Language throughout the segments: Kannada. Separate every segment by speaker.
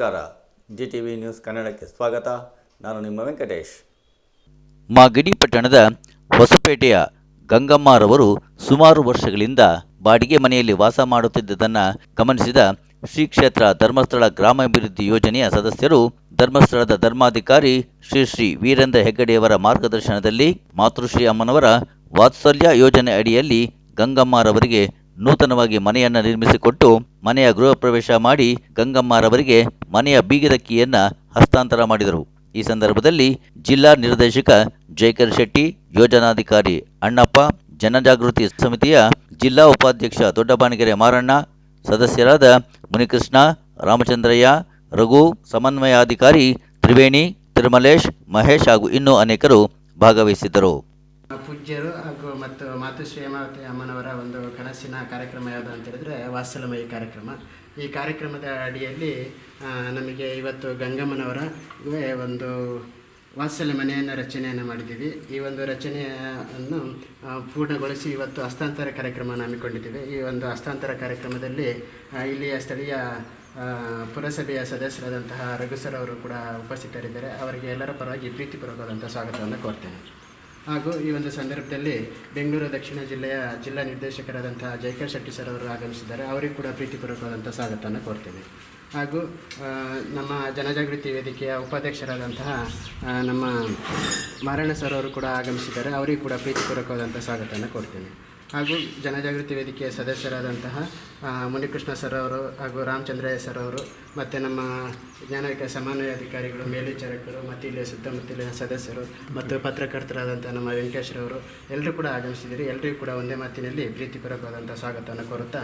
Speaker 1: ನಮಸ್ಕಾರ. GTV ನ್ಯೂಸ್ ಕನ್ನಡಕ್ಕೆ ಸ್ವಾಗತ. ನಾನು ನಿಮ್ಮ ವೆಂಕಟೇಶ್.
Speaker 2: ಮಾಗಡಿ ಪಟ್ಟಣದ ಹೊಸಪೇಟೆಯ ಗಂಗಮ್ಮರವರು ಸುಮಾರು ವರ್ಷಗಳಿಂದ ಬಾಡಿಗೆ ಮನೆಯಲ್ಲಿ ವಾಸ ಮಾಡುತ್ತಿದ್ದುದನ್ನು ಗಮನಿಸಿದ ಶ್ರೀ ಕ್ಷೇತ್ರ ಧರ್ಮಸ್ಥಳ ಗ್ರಾಮಾಭಿವೃದ್ಧಿ ಯೋಜನೆಯ ಸದಸ್ಯರು ಧರ್ಮಸ್ಥಳದ ಧರ್ಮಾಧಿಕಾರಿ ಶ್ರೀ ಶ್ರೀ ವೀರೇಂದ್ರ ಹೆಗ್ಗಡೆಯವರ ಮಾರ್ಗದರ್ಶನದಲ್ಲಿ ಮಾತೃಶ್ರೀ ಅಮ್ಮನವರ ವಾತ್ಸಲ್ಯ ಯೋಜನೆ ಅಡಿಯಲ್ಲಿ ಗಂಗಮ್ಮರವರಿಗೆ ನೂತನವಾಗಿ ಮನೆಯನ್ನು ನಿರ್ಮಿಸಿಕೊಟ್ಟು ಮನೆಯ ಗೃಹ ಪ್ರವೇಶ ಮಾಡಿ ಗಂಗಮ್ಮರವರಿಗೆ ಮನೆಯ ಬೀಗದ ಕೀಯನ್ನು ಹಸ್ತಾಂತರ ಮಾಡಿದರು. ಈ ಸಂದರ್ಭದಲ್ಲಿ ಜಿಲ್ಲಾ ನಿರ್ದೇಶಕ ಜಯಕರ್ ಶೆಟ್ಟಿ, ಯೋಜನಾಧಿಕಾರಿ ಅಣ್ಣಪ್ಪ, ಜನಜಾಗೃತಿ ಸಮಿತಿಯ ಜಿಲ್ಲಾ ಉಪಾಧ್ಯಕ್ಷ ದೊಡ್ಡಬಾಣಗೆರೆ ಮಾರಣ್ಣ, ಸದಸ್ಯರಾದ ಮುನಿಕೃಷ್ಣ, ರಾಮಚಂದ್ರಯ್ಯ, ರಘು, ಸಮನ್ವಯಾಧಿಕಾರಿ ತ್ರಿವೇಣಿ, ತಿರುಮಲೇಶ್, ಮಹೇಶ್ ಹಾಗೂ ಇನ್ನೂ ಅನೇಕರು ಭಾಗವಹಿಸಿದ್ದರು.
Speaker 3: ಪೂಜ್ಯರು ಹಾಗೂ ಮತ್ತು ಮಾತೃಶ್ರೀ ಹೇಮಾವತಿ ಅಮ್ಮನವರ ಒಂದು ಕನಸಿನ ಕಾರ್ಯಕ್ರಮ ಯಾವುದು ಅಂತ ಹೇಳಿದ್ರೆ ವಾತ್ಸಲ್ಯಮಯಿ ಕಾರ್ಯಕ್ರಮ. ಈ ಕಾರ್ಯಕ್ರಮದ ಅಡಿಯಲ್ಲಿ ನಮಗೆ ಇವತ್ತು ಗಂಗಮ್ಮನವರ ಒಂದು ವಾತ್ಸಲ್ಯ ಮನೆಯನ್ನು ರಚನೆಯನ್ನು ಮಾಡಿದ್ದೀವಿ. ಈ ಒಂದು ರಚನೆಯನ್ನು ಪೂರ್ಣಗೊಳಿಸಿ ಇವತ್ತು ಹಸ್ತಾಂತರ ಕಾರ್ಯಕ್ರಮವನ್ನು ಹಮ್ಮಿಕೊಂಡಿದ್ದೀವಿ. ಈ ಒಂದು ಹಸ್ತಾಂತರ ಕಾರ್ಯಕ್ರಮದಲ್ಲಿ ಇಲ್ಲಿಯ ಸ್ಥಳೀಯ ಪುರಸಭೆಯ ಸದಸ್ಯರಾದಂತಹ ರಘು ಸರ್ ಅವರು ಕೂಡ ಉಪಸ್ಥಿತರಿದ್ದಾರೆ. ಅವರಿಗೆ ಎಲ್ಲರ ಪರವಾಗಿ ಪ್ರೀತಿಪೂರ್ವಕವಾದಂಥ ಸ್ವಾಗತವನ್ನು ಕೋರ್ತೇನೆ. ಹಾಗೂ ಈ ಒಂದು ಸಂದರ್ಭದಲ್ಲಿ ಬೆಂಗಳೂರು ದಕ್ಷಿಣ ಜಿಲ್ಲೆಯ ಜಿಲ್ಲಾ ನಿರ್ದೇಶಕರಾದಂತಹ ಜಯಕರ್ ಶೆಟ್ಟಿ ಸರ್ ಅವರು ಆಗಮಿಸಿದ್ದಾರೆ. ಅವರಿಗೂ ಕೂಡ ಪ್ರೀತಿಪೂರ್ವಕವಾದಂಥ ಸ್ವಾಗತವನ್ನು ಕೋರ್ತೇನೆ. ಹಾಗೂ ನಮ್ಮ ಜನಜಾಗೃತಿ ವೇದಿಕೆಯ ಉಪಾಧ್ಯಕ್ಷರಾದಂತಹ ನಮ್ಮ ಮಾರಣ್ಣ ಸರ್ ಅವರು ಕೂಡ ಆಗಮಿಸಿದ್ದಾರೆ. ಅವರಿಗೂ ಕೂಡ ಪ್ರೀತಿಪೂರ್ವಕವಾದಂಥ ಸ್ವಾಗತವನ್ನು ಕೋರ್ತೇನೆ. ಹಾಗೂ ಜನಜಾಗೃತಿ ವೇದಿಕೆಯ ಸದಸ್ಯರಾದಂತಹ ಮುನಿಕೃಷ್ಣ ಸರ್ ಅವರು ಹಾಗೂ ರಾಮಚಂದ್ರಯ್ಯ ಸರ್ ಅವರು ಮತ್ತು ನಮ್ಮ ಜ್ಞಾನ ವಿಕಾಸ ಸಮನ್ವಯಾಧಿಕಾರಿಗಳು, ಮೇಲ್ವಿಚಾರಕರು ಮತ್ತು ಇಲ್ಲಿಯ ಸುತ್ತಮುತ್ತಲಿನ ಸದಸ್ಯರು ಮತ್ತು ಪತ್ರಕರ್ತರಾದಂಥ ನಮ್ಮ ವೆಂಕಟೇಶ್ರವರು ಎಲ್ಲರೂ ಕೂಡ ಆಗಮಿಸಿದ್ದೀರಿ. ಎಲ್ಲರಿಗೂ ಕೂಡ ಒಂದೇ ಮಾತಿನಲ್ಲಿ ಪ್ರೀತಿಪೂರ್ವಕವಾದಂಥ ಸ್ವಾಗತವನ್ನು ಕೋರುತ್ತಾ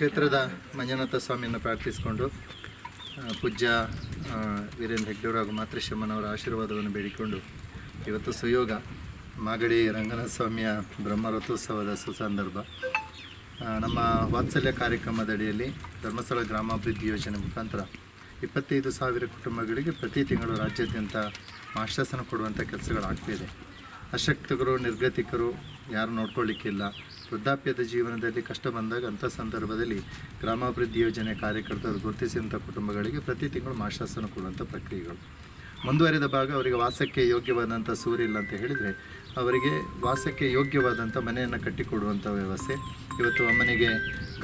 Speaker 4: ಕ್ಷೇತ್ರದ ಮಂಜುನಾಥ ಸ್ವಾಮಿಯನ್ನು ಪ್ರಾರ್ಥಿಸಿಕೊಂಡು ಪೂಜ್ಯ ವೀರೇಂದ್ರ ಹೆಗ್ಡೆಯವರು ಹಾಗೂ ಮಾತೃಶ್ರೀಮ್ಮನವರ ಆಶೀರ್ವಾದವನ್ನು ಬೇಡಿಕೊಂಡು ಇವತ್ತು ಸುಯೋಗ ಮಾಗಡಿ ರಂಗನಾಥ ಸ್ವಾಮಿಯ ಬ್ರಹ್ಮರಥೋತ್ಸವದ ಸುಸಂದರ್ಭ ನಮ್ಮ ವಾತ್ಸಲ್ಯ ಕಾರ್ಯಕ್ರಮದಡಿಯಲ್ಲಿ ಧರ್ಮಸ್ಥಳ ಗ್ರಾಮಾಭಿವೃದ್ಧಿ ಯೋಜನೆ ಮುಖಾಂತರ 25,000 ಕುಟುಂಬಗಳಿಗೆ ಪ್ರತಿ ತಿಂಗಳು ರಾಜ್ಯಾದ್ಯಂತ ಮಾಶಾಸನ ಕೊಡುವಂಥ ಕೆಲಸಗಳಾಗ್ತಿದೆ. ಅಶಕ್ತರು, ನಿರ್ಗತಿಕರು ಯಾರು ನೋಡ್ಕೊಳ್ಳಿಕ್ಕಿಲ್ಲ, ವೃದ್ಧಾಪ್ಯದ ಜೀವನದಲ್ಲಿ ಕಷ್ಟ ಬಂದಾಗ ಅಂಥ ಸಂದರ್ಭದಲ್ಲಿ ಗ್ರಾಮಾಭಿವೃದ್ಧಿ ಯೋಜನೆ ಕಾರ್ಯಕರ್ತರು ಗುರುತಿಸಿದಂಥ ಕುಟುಂಬಗಳಿಗೆ ಪ್ರತಿ ತಿಂಗಳು ಮಾಶಾಸನ ಕೊಡುವಂಥ ಪ್ರಕ್ರಿಯೆಗಳು. ಮುಂದುವರಿದ ಭಾಗ ಅವರಿಗೆ ವಾಸಕ್ಕೆ ಯೋಗ್ಯವಾದಂಥ ಸೂರಿಲ್ಲ ಅಂತ ಹೇಳಿದರೆ ಅವರಿಗೆ ವಾಸಕ್ಕೆ ಯೋಗ್ಯವಾದಂಥ ಮನೆಯನ್ನು ಕಟ್ಟಿಕೊಡುವಂಥ ವ್ಯವಸ್ಥೆ ಇವತ್ತು ಅಮ್ಮನಿಗೆ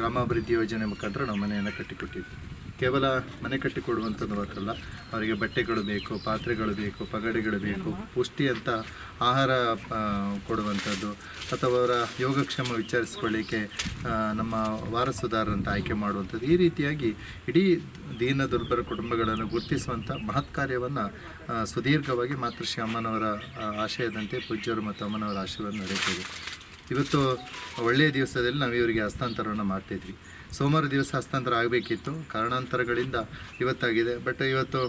Speaker 4: ಗ್ರಾಮಾಭಿವೃದ್ಧಿ ಯೋಜನೆ ಮುಖಾಂತರ ನಾವು ಮನೆಯನ್ನು ಕಟ್ಟಿಕೊಟ್ಟಿದ್ವಿ. ಕೇವಲ ಮನೆ ಕಟ್ಟಿಕೊಡುವಂಥದ್ದು ಮಾತ್ರಲ್ಲ, ಅವರಿಗೆ ಬಟ್ಟೆಗಳು ಬೇಕು, ಪಾತ್ರೆಗಳು ಬೇಕು, ಪಗಡೆಗಳು ಬೇಕು, ಪುಷ್ಟಿ ಅಂತ ಆಹಾರ ಕೊಡುವಂಥದ್ದು, ಅಥವಾ ಅವರ ಯೋಗಕ್ಷೇಮ ವಿಚಾರಿಸ್ಕೊಳ್ಳಿಕ್ಕೆ ನಮ್ಮ ವಾರಸುದಾರರಂತ ಆಯ್ಕೆ ಮಾಡುವಂಥದ್ದು. ಈ ರೀತಿಯಾಗಿ ಇಡೀ ದೀನ ದುರ್ಬಲ ಕುಟುಂಬಗಳನ್ನು ಗುರುತಿಸುವಂಥ ಮಹತ್ ಕಾರ್ಯವನ್ನು ಸುದೀರ್ಘವಾಗಿ ಮಾತೃಶ್ರೀ ಅಮ್ಮನವರ ಆಶಯದಂತೆ ಪೂಜ್ಯರು ಮತ್ತು ಅಮ್ಮನವರ ಆಶೀರ್ವಾದ ನಡೆಯುತ್ತದೆ. ಇವತ್ತು ಒಳ್ಳೆಯ ದಿವಸದಲ್ಲಿ ನಾವು ಇವರಿಗೆ ಹಸ್ತಾಂತರವನ್ನು ಮಾಡ್ತಿದ್ವಿ. ಸೋಮವಾರ ದಿವಸ ಹಸ್ತಾಂತರ ಆಗಬೇಕಿತ್ತು, ಕಾರಣಾಂತರಗಳಿಂದ ಇವತ್ತಾಗಿದೆ. ಬಟ್ ಇವತ್ತು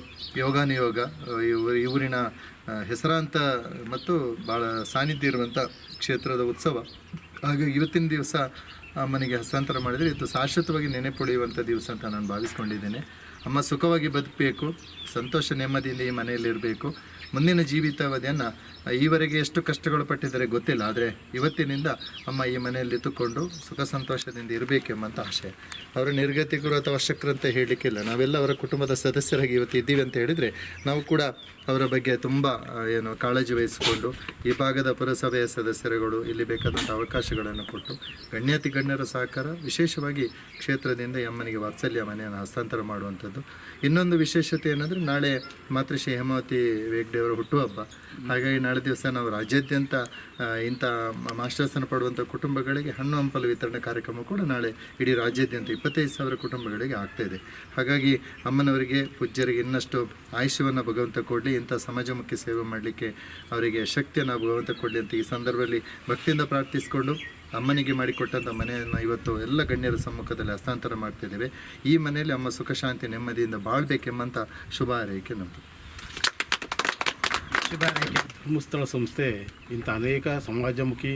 Speaker 4: ಯೋಗಾನುಯೋಗ ಊರಿನ ಹೆಸರಾಂತ ಮತ್ತು ಭಾಳ ಸಾನ್ನಿಧ್ಯ ಇರುವಂಥ ಕ್ಷೇತ್ರದ ಉತ್ಸವ, ಹಾಗಾಗಿ ಇವತ್ತಿನ ದಿವಸ ಅಮ್ಮನಿಗೆ ಹಸ್ತಾಂತರ ಮಾಡಿದರೆ ಇದು ಶಾಶ್ವತವಾಗಿ ನೆನೆಪೊಳೆಯುವಂಥ ದಿವಸ ಅಂತ ನಾನು ಭಾವಿಸ್ಕೊಂಡಿದ್ದೇನೆ. ಅಮ್ಮ ಸುಖವಾಗಿ ಬದುಕಬೇಕು, ಸಂತೋಷ ನೆಮ್ಮದಿಯಿಂದ ಈ ಮನೆಯಲ್ಲಿರಬೇಕು. ಮುಂದಿನ ಜೀವಿತಾವಧಿಯನ್ನು ಈವರೆಗೆ ಎಷ್ಟು ಕಷ್ಟಗಳು ಪಟ್ಟಿದ್ದಾರೆ ಗೊತ್ತಿಲ್ಲ, ಆದರೆ ಇವತ್ತಿನಿಂದ ಅಮ್ಮ ಈ ಮನೆಯಲ್ಲಿ ಇದ್ದುಕೊಂಡು ಸುಖ ಸಂತೋಷದಿಂದ ಇರಬೇಕೆಂಬಂಥ ಆಶಯ. ಅವರು ನಿರ್ಗತಿಕರು ಅಥವಾ ಅವಶ್ಯಕರಂತ ಹೇಳಲಿಕ್ಕಿಲ್ಲ, ನಾವೆಲ್ಲ ಅವರ ಕುಟುಂಬದ ಸದಸ್ಯರಾಗಿ ಇವತ್ತು ಇದ್ದೀವಿ ಅಂತ ಹೇಳಿದರೆ ನಾವು ಕೂಡ ಅವರ ಬಗ್ಗೆ ತುಂಬ ಕಾಳಜಿ ವಹಿಸಿಕೊಂಡು ಈ ಭಾಗದ ಪುರಸಭೆಯ ಸದಸ್ಯರುಗಳು ಇಲ್ಲಿ ಬೇಕಾದಂಥ ಅವಕಾಶಗಳನ್ನು ಕೊಟ್ಟು ಗಣ್ಯಾತಿ ಗಣ್ಯರ ಸಹಕಾರ, ವಿಶೇಷವಾಗಿ ಕ್ಷೇತ್ರದಿಂದ ಈ ಅಮ್ಮನಿಗೆ ವಾತ್ಸಲ್ಯ ಮನೆಯನ್ನು ಹಸ್ತಾಂತರ ಮಾಡುವಂಥದ್ದು. ಇನ್ನೊಂದು ವಿಶೇಷತೆ ಏನಂದರೆ ನಾಳೆ ಮಾತೃಶ್ರೀ ಹೇಮಾವತಿ ಹೆಗ್ಡೆಯವರ ಹುಟ್ಟುಹಬ್ಬ, ಹಾಗಾಗಿ ನಾಳೆ ದಿವಸ ನಾವು ರಾಜ್ಯಾದ್ಯಂತ ಇಂಥ ಮಾಶಾಸನ ಪಡುವಂಥ ಕುಟುಂಬಗಳಿಗೆ ಹಣ್ಣು ಹಂಪಲು ವಿತರಣೆ ಕಾರ್ಯಕ್ರಮ ಕೂಡ ನಾಳೆ ಇಡೀ ರಾಜ್ಯಾದ್ಯಂತ 25,000 ಕುಟುಂಬಗಳಿಗೆ ಆಗ್ತಾಯಿದೆ. ಹಾಗಾಗಿ ಅಮ್ಮನವರಿಗೆ, ಪೂಜ್ಯರಿಗೆ ಇನ್ನಷ್ಟು ಆಯುಷ್ಯವನ್ನು ಭಗವಂತ ಕೊಡಲಿ, ಇಂಥ ಸಮಾಜಮುಖಿ ಸೇವೆ ಮಾಡಲಿಕ್ಕೆ ಅವರಿಗೆ ಶಕ್ತಿಯನ್ನು ಭಗವಂತ ಕೊಡಲಿ ಅಂತ ಈ ಸಂದರ್ಭದಲ್ಲಿ ಭಕ್ತಿಯಿಂದ ಪ್ರಾರ್ಥಿಸಿಕೊಂಡು ಅಮ್ಮನಿಗೆ ಮಾಡಿಕೊಟ್ಟಂಥ ಮನೆಯನ್ನು ಇವತ್ತು ಎಲ್ಲ ಗಣ್ಯರ ಸಮ್ಮುಖದಲ್ಲಿ ಹಸ್ತಾಂತರ ಮಾಡ್ತಿದ್ದೇವೆ. ಈ ಮನೆಯಲ್ಲಿ ಅಮ್ಮ ಸುಖ ಶಾಂತಿ ನೆಮ್ಮದಿಯಿಂದ ಬಾಳ್ಬೇಕೆಂಬಂಥ ಶುಭ ಹಾರೈಕೆ ನಮ್ಮದು.
Speaker 5: ಧರ್ಮಸ್ಥಳ ಸಂಸ್ಥೆ ಇಂಥ ಅನೇಕ ಸಮಾಜಮುಖಿ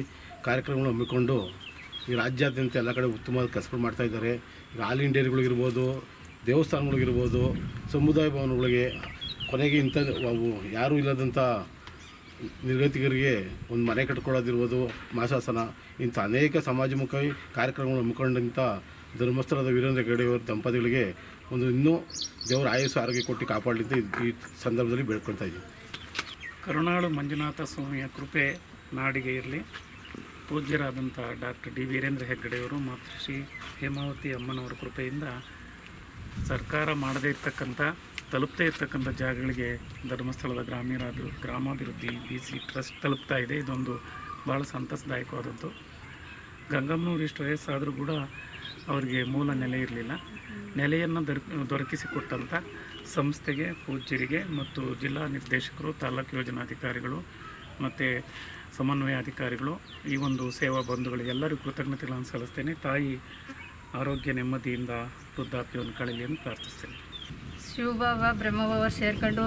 Speaker 5: ಕಾರ್ಯಕ್ರಮಗಳು ಹಮ್ಮಿಕೊಂಡು ಈ ರಾಜ್ಯಾದ್ಯಂತ ಎಲ್ಲ ಕಡೆ ಉತ್ತಮವಾದ ಕೆಲಸಗಳು ಮಾಡ್ತಾಯಿದ್ದಾರೆ. ಈಗ ಹಾಲಿನ ಡೈರಿಗಳಿಗಿರ್ಬೋದು, ದೇವಸ್ಥಾನಗಳಿಗಿರ್ಬೋದು, ಸಮುದಾಯ ಭವನಗಳಿಗೆ, ಕೊನೆಗೆ ಇಂಥ ಅವು ಯಾರೂ ಇಲ್ಲದಂಥ ನಿರ್ಗತಿಕರಿಗೆ ಒಂದು ಮನೆ ಕಟ್ಕೊಳ್ಳೋದಿರ್ಬೋದು, ಮಾಶಾಸನ, ಇಂಥ ಅನೇಕ ಸಮಾಜಮುಖಿ ಕಾರ್ಯಕ್ರಮಗಳು ಹಮ್ಮಿಕೊಂಡಂಥ ಧರ್ಮಸ್ಥಳದ ವೀರೇಂದ್ರ ಹೆಗ್ಡೆಯವರ ದಂಪತಿಗಳಿಗೆ ಒಂದು ಇನ್ನೂ ದೇವರ ಆಯಸ್ಸು ಆರೋಗ್ಯ ಕೊಟ್ಟು ಕಾಪಾಡಲಿ ಅಂತ ಈ ಸಂದರ್ಭದಲ್ಲಿ ಬೇಡ್ಕೊಳ್ತಾ ಇದ್ದೀವಿ.
Speaker 6: ಕರುಣಾಳು ಮಂಜುನಾಥ ಸ್ವಾಮಿಯ ಕೃಪೆ ನಾಡಿಗೆ ಇರಲಿ. ಪೂಜ್ಯರಾದಂಥ ಡಾಕ್ಟರ್ ಡಿ ವೀರೇಂದ್ರ ಹೆಗ್ಗಡೆಯವರು ಮತ್ತು ಶ್ರೀ ಹೇಮಾವತಿ ಅಮ್ಮನವರ ಕೃಪೆಯಿಂದ ಸರ್ಕಾರ ಮಾಡದೇ ಇರ್ತಕ್ಕಂಥ, ತಲುಪದೇ ಇರ್ತಕ್ಕಂಥ ಜಾಗಗಳಿಗೆ ಧರ್ಮಸ್ಥಳದ ಗ್ರಾಮಾಭಿವೃದ್ಧಿ BC ಟ್ರಸ್ಟ್ ತಲುಪ್ತಾ ಇದೆ. ಇದೊಂದು ಭಾಳ ಸಂತಸದಾಯಕವಾದದ್ದು. ಗಂಗಮ್ಮನವ್ರು ಇಷ್ಟು ವಯಸ್ಸಾದರೂ ಕೂಡ ಅವರಿಗೆ ಮೂಲ ನೆಲೆ ಇರಲಿಲ್ಲ. ನೆಲೆಯನ್ನು ದೊರಕಿಸಿಕೊಟ್ಟಂಥ ಸಂಸ್ಥೆಗೆ, ಪೂಜ್ಯರಿಗೆ ಮತ್ತು ಜಿಲ್ಲಾ ನಿರ್ದೇಶಕರು, ತಾಲೂಕು ಯೋಜನಾಧಿಕಾರಿಗಳು ಮತ್ತು ಸಮನ್ವಯ ಅಧಿಕಾರಿಗಳು, ಈ ಒಂದು ಸೇವಾ ಬಂಧುಗಳಿಗೆ ಎಲ್ಲರಿಗೂ ಕೃತಜ್ಞತೆಗಳನ್ನು ಸಲ್ಲಿಸ್ತೇನೆ. ತಾಯಿ ಆರೋಗ್ಯ ನೆಮ್ಮದಿಯಿಂದ ವೃದ್ಧಾಪ್ಯವನ್ನು ಕಳೀಲಿ ಅಂತ ಪ್ರಾರ್ಥಿಸ್ತೇನೆ.
Speaker 7: ಶಿವಬಾಬಾ ಬ್ರಹ್ಮಬಾಬಾ ಸೇರ್ಕೊಂಡು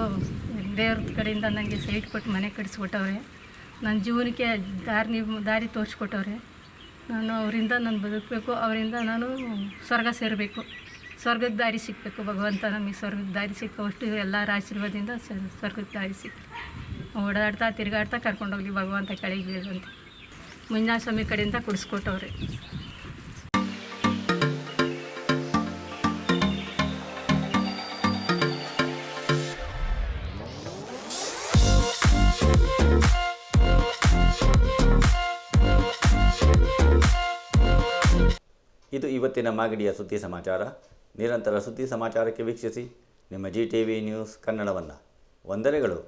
Speaker 7: ದೇವ್ರ ಕಡೆಯಿಂದ ನನಗೆ ಸೈಟ್ ಕೊಟ್ಟು ಮನೆ ಕಟ್ಟಿಸ್ಕೊಟ್ಟವ್ರೆ. ನನ್ನ ಜೀವನಕ್ಕೆ ದಾರಿ ತೋರಿಸ್ಕೊಟ್ಟವ್ರೆ. ನಾನು ಅವರಿಂದ ನಾನು ಬದುಕಬೇಕು, ಅವರಿಂದ ನಾನು ಸ್ವರ್ಗ ಸೇರಬೇಕು, ಸ್ವರ್ಗದ ದಾರಿ ಸಿಗಬೇಕು. ಭಗವಂತ ನಮಗೆ ಸ್ವರ್ಗದ ದಾರಿ ಸಿಕ್ಕವಷ್ಟು ಎಲ್ಲರ ಆಶೀರ್ವಾದದಿಂದ ಸ್ವರ್ಗದ ದಾರಿ ಸಿಕ್ಕ ಓಡಾಡ್ತಾ ತಿರುಗಾಡ್ತಾ ಕರ್ಕೊಂಡೋಗಿ ಭಗವಂತ ಕೆಳಗೆ ಬೀಳುವಂತೆ ಮಂಜುನಾಥ ಸ್ವಾಮಿ ಕಡೆಯಿಂದ ಕೊಡಿಸ್ಕೊಟ್ಟವ್ರೆ.
Speaker 1: ಇದು ಇವತ್ತಿನ ಮಾಗಡಿಯ ಸುದ್ದಿ ಸಮಾಚಾರ. ನಿರಂತರ ಸುದ್ದಿ ಸಮಾಚಾರಕ್ಕೆ ವೀಕ್ಷಿಸಿ ನಿಮ್ಮ GTV ನ್ಯೂಸ್ ಕನ್ನಡವನ್ನು. ವಂದನೆಗಳು.